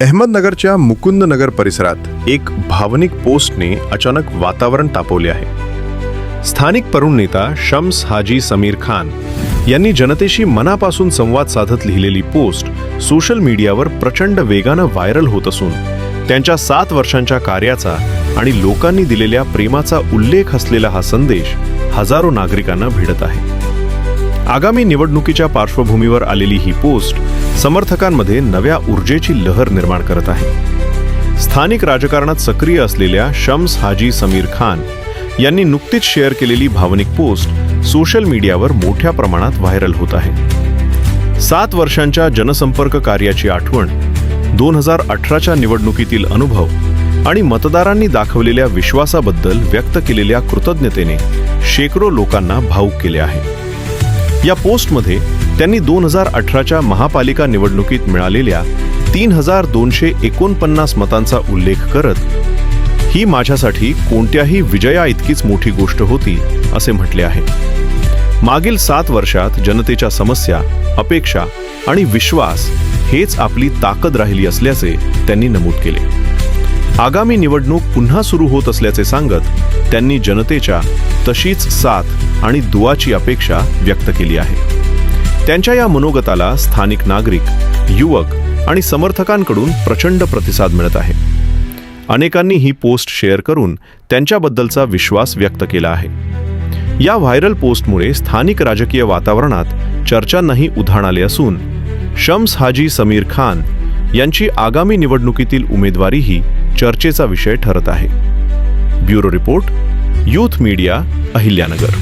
अहमदनगरच्या मुकुंदनगर परिसरात एक भावनिक पोस्टने अचानक वातावरण तापवले आहे। स्थानिक तरुण नेता शम्स हाजी समीर खान यांनी जनतेशी मनापासून संवाद साधत लिहिलेली पोस्ट सोशल मीडियावर प्रचंड वेगानं व्हायरल होत असून त्यांच्या 7 वर्षांच्या कार्याचा आणि लोकांनी दिलेल्या प्रेमाचा उल्लेख असलेला हा संदेश हजारो नागरिकांना भिडत आहे। आगामी निवडणुकीच्या पार्श्वभूमीवर आलेली ही पोस्ट समर्थकांमध्ये नव्या ऊर्जेची लहर निर्माण करत आहे। स्थानिक राजकारणात सक्रिय असलेल्या शम्स हाजी समीर खान यांनी नुकतीच शेअर केलेली भावनिक पोस्ट सोशल मीडियावर मोठ्या प्रमाणात व्हायरल होत आहे। 7 वर्षांच्या जनसंपर्क कार्याची आठवण, 2018च्या निवडणुकीतील अनुभव आणि मतदारांनी दाखवलेल्या विश्वासाबद्दल व्यक्त केलेल्या कृतज्ञतेने शेकडो लोकांना भावुक केले आहे। या पोस्टमध्ये त्यांनी 2018च्या महापालिका निवडणुकीत मिळालेल्या 3249 मतांचा उल्लेख करत ही माझ्यासाठी कोणत्याही विजया इतकीच मोठी गोष्ट होती असे म्हटले आहे। मागील 7 वर्षात जनतेच्या समस्या, अपेक्षा आणि विश्वास हेच आपली ताकद राहिली असल्याचे त्यांनी नमूद केले। आगामी निवडणूक पुन्हा सुरू होत असल्याचे सांगत त्यांनी जनतेच्या तशीच साथ आणि दुआची अपेक्षा व्यक्त केली आहे। त्यांच्या या मनोगताला स्थानिक नागरिक, युवक आणि समर्थकांकडून प्रचंड प्रतिसाद मिळत आहे। अनेकांनी ही पोस्ट शेअर करून त्यांच्याबद्दलचा विश्वास व्यक्त केला आहे। या व्हायरल पोस्टमुळे स्थानिक राजकीय वातावरणात चर्चांनाही उधाण आले असून शम्स हाजी समीर खान यांची आगामी निवडणुकीतील उमेदवारीही चर्चेचा विषय ठरत आहे। Bureau report, youth media, Ahilyanagar.